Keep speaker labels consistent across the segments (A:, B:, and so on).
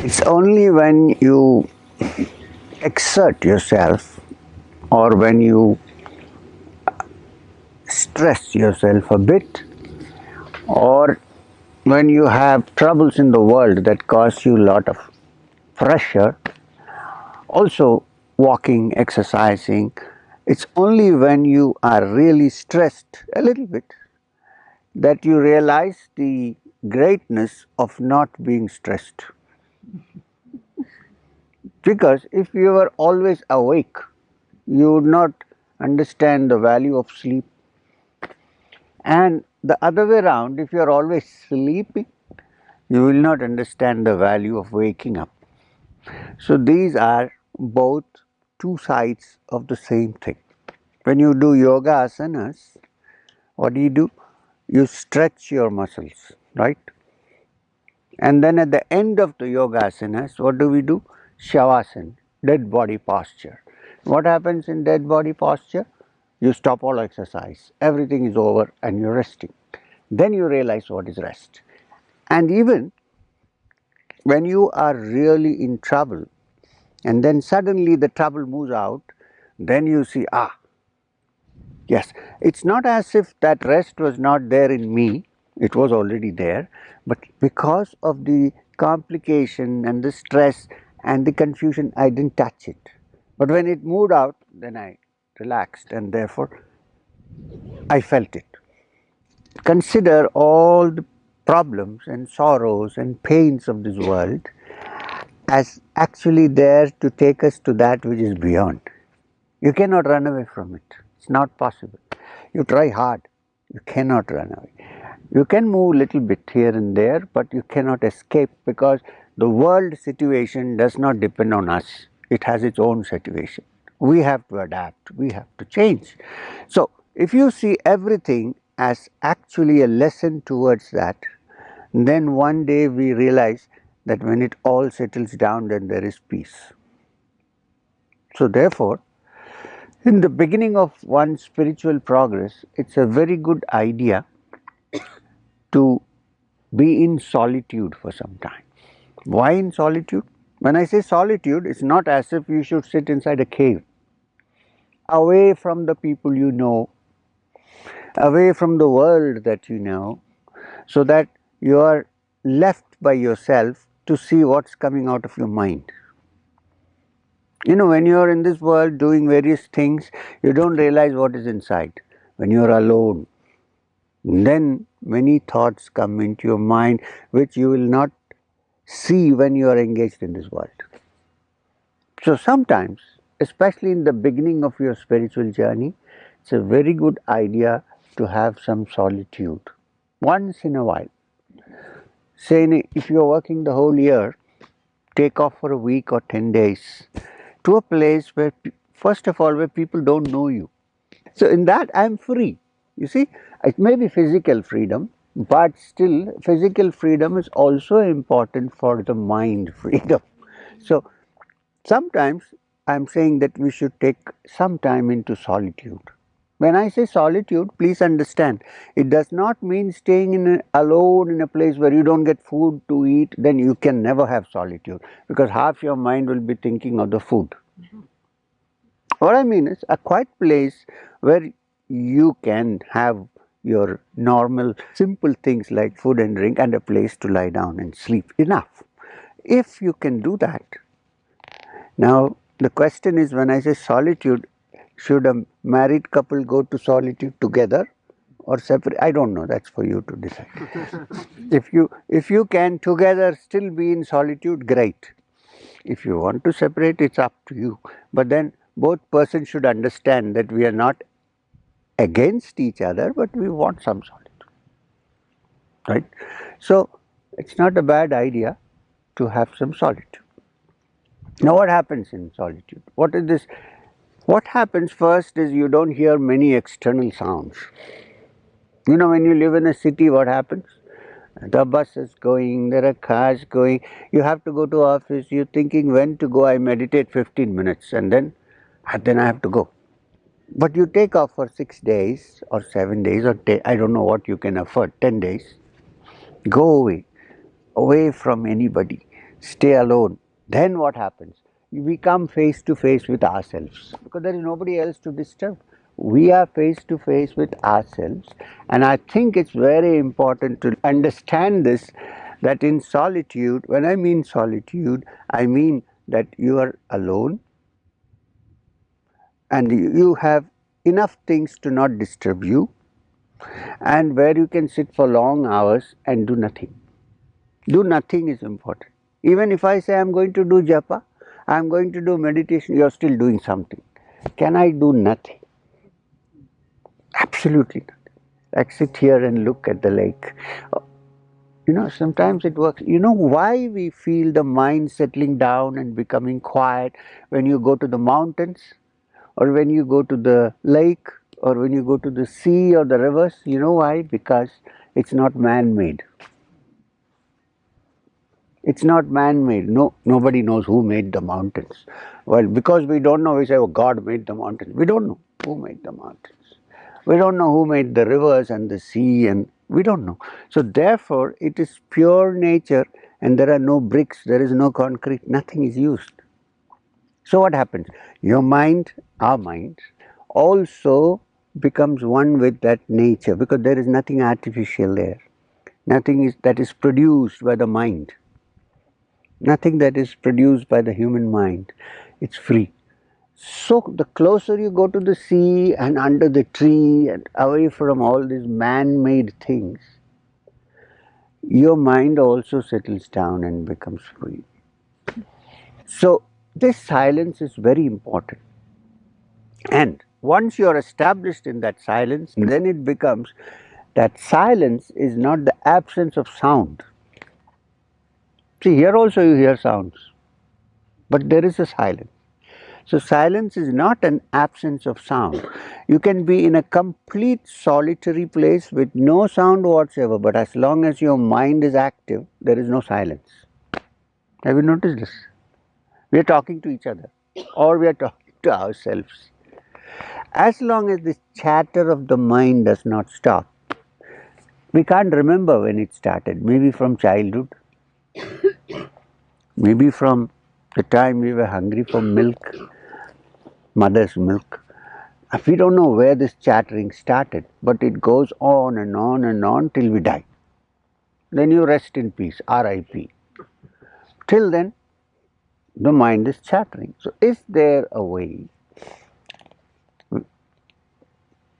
A: It's only when you exert yourself or when you stress yourself a bit or when you have troubles in the world that cause you a lot of pressure, also walking, exercising, it's only when you are really stressed a little bit that you realize the greatness of not being stressed. Because if you were always awake, you would not understand the value of sleep. And the other way around, if you are always sleeping, you will not understand the value of waking up. So these are both two sides of the same thing. When you do yoga asanas, what do? You stretch your muscles, right? And then at the end of the yoga asanas, what do? Shavasana, dead body posture. What happens in dead body posture? You stop all exercise, everything is over and you're resting. Then you realize what is rest. And even when you are really in trouble and then suddenly the trouble moves out, then you see, yes, it's not as if that rest was not there in me, it was already there, but because of the complication and the stress and the confusion, I didn't touch it. But when it moved out, then I relaxed and therefore I felt it. Consider all the problems and sorrows and pains of this world as actually there to take us to that which is beyond. You cannot run away from it. It's not possible. You try hard, you cannot run away. You can move a little bit here and there, but you cannot escape because the world situation does not depend on us. It has its own situation. We have to adapt, we have to change. So, if you see everything as actually a lesson towards that, then one day we realize that when it all settles down, then there is peace. So, therefore, in the beginning of one's spiritual progress, it's a very good idea to be in solitude for some time. Why in solitude? When I say solitude, it's not as if you should sit inside a cave, away from the people you know, away from the world that you know, so that you are left by yourself to see what's coming out of your mind. You know, when you are in this world doing various things, you don't realize what is inside. When you are alone, then many thoughts come into your mind which you will not see when you are engaged in this world. So sometimes, especially in the beginning of your spiritual journey, it's a very good idea to have some solitude once in a while. Say if you are working the whole year, take off for a week or 10 days to a place where, first of all, where people don't know you. So in that I am free. You see, it may be physical freedom, but still physical freedom is also important for the mind freedom. So sometimes I am saying that we should take some time into solitude. When I say solitude, please understand, it does not mean staying alone in a place where you don't get food to eat, then you can never have solitude because half your mind will be thinking of the food. What I mean is a quiet place where you can have your normal, simple things like food and drink and a place to lie down and sleep. Enough. If you can do that. Now, the question is when I say solitude, should a married couple go to solitude together or separate? I don't know. That's for you to decide. If you can together still be in solitude, great. If you want to separate, it's up to you. But then both persons should understand that we are not against each other, but we want some solitude. Right? So it's not a bad idea to have some solitude. Now what happens in solitude? What is this? What happens first is you don't hear many external sounds. You know, when you live in a city, what happens? The bus is going, there are cars going, you have to go to office, you're thinking when to go, I meditate 15 minutes and then I have to go. But you take off for 6 days or 7 days or I don't know what you can afford, 10 days, go away from anybody. stay alone, then what happens? We come face to face with ourselves because there is nobody else to disturb. We are face to face with ourselves, and I think it's very important to understand this, that in solitude, when I mean solitude, I mean that you are alone and you have enough things to not disturb you, and where you can sit for long hours and do nothing. Do nothing is important. Even if I say I'm going to do japa, I'm going to do meditation, you're still doing something. Can I do nothing? Absolutely nothing. Like sit here and look at the lake. Sometimes it works. You know why we feel the mind settling down and becoming quiet when you go to the mountains, or when you go to the lake, or when you go to the sea or the rivers? You know why? Because it's not man-made. It's not man-made. No, nobody knows who made the mountains. Well, because we don't know, we say, oh, God made the mountains. We don't know who made the mountains. We don't know who made the rivers and the sea, and we don't know. So therefore, it is pure nature, and there are no bricks, there is no concrete, nothing is used. So what happens? Your mind, our mind, also becomes one with that nature, because there is nothing artificial there. Nothing that is produced by the mind. Nothing that is produced by the human mind. It's free. So the closer you go to the sea and under the tree and away from all these man-made things, your mind also settles down and becomes free. So this silence is very important. And once you are established in that silence, then it becomes that silence is not the absence of sound. See, here also you hear sounds, but there is a silence. So silence is not an absence of sound. You can be in a complete solitary place with no sound whatsoever, but as long as your mind is active, there is no silence. Have you noticed this? We are talking to each other, or we are talking to ourselves. As long as this chatter of the mind does not stop, we can't remember when it started. Maybe from childhood, maybe from the time we were hungry for milk, mother's milk. We don't know where this chattering started, but it goes on and on and on till we die. Then you rest in peace, RIP. Till then, the mind is chattering. So, is there a way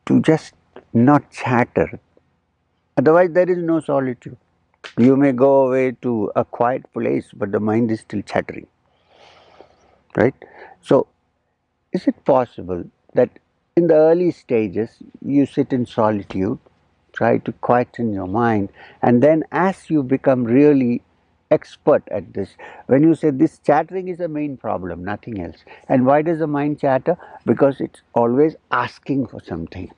A: to just not chatter? Otherwise, there is no solitude. You may go away to a quiet place, but the mind is still chattering. Right? So, is it possible that in the early stages you sit in solitude, try to quieten your mind, and then as you become really expert at this, when you say this chattering is the main problem, nothing else. And why does the mind chatter? Because it's always asking for something,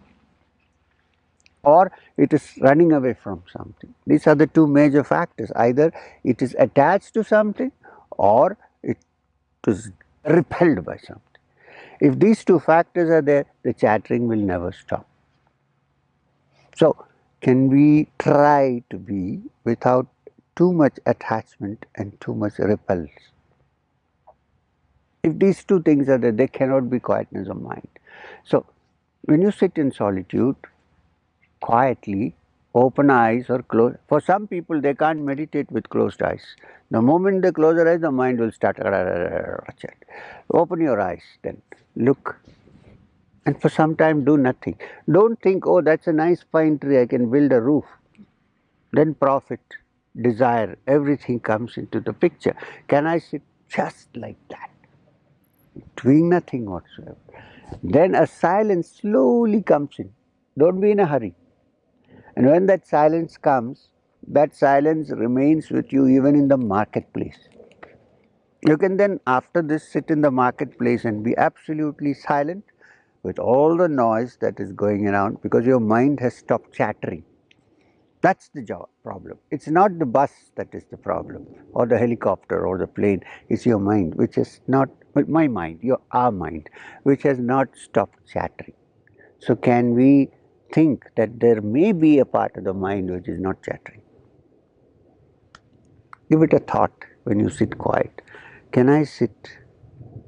A: or it is running away from something. These are the two major factors. Either it is attached to something, or it is repelled by something. If these two factors are there, the chattering will never stop. So, can we try to be without too much attachment and too much repulse? If these two things are there, there cannot be quietness of mind. So, when you sit in solitude, quietly, open eyes or close. For some people, they can't meditate with closed eyes. The moment they close their eyes, the mind will start. Open your eyes, then look. And for some time, do nothing. Don't think, oh, that's a nice pine tree, I can build a roof. Then profit, desire, everything comes into the picture. Can I sit just like that, doing nothing whatsoever? Then a silence slowly comes in. Don't be in a hurry. And when that silence comes, that silence remains with you even in the marketplace. You can then, after this, sit in the marketplace and be absolutely silent with all the noise that is going around, because your mind has stopped chattering. That's the problem. It's not the bus that is the problem, or the helicopter, or the plane. It's your mind, which is not, my mind, our mind, which has not stopped chattering. So can we think that there may be a part of the mind which is not chattering? Give it a thought. when you sit quiet? Can I sit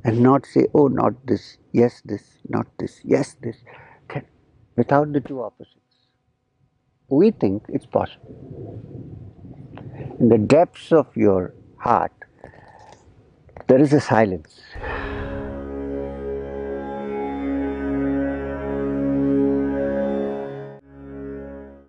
A: and not say, oh, not this, not this, yes, this, can, without the two opposites? We think it's possible. In the depths of your heart, there is a silence.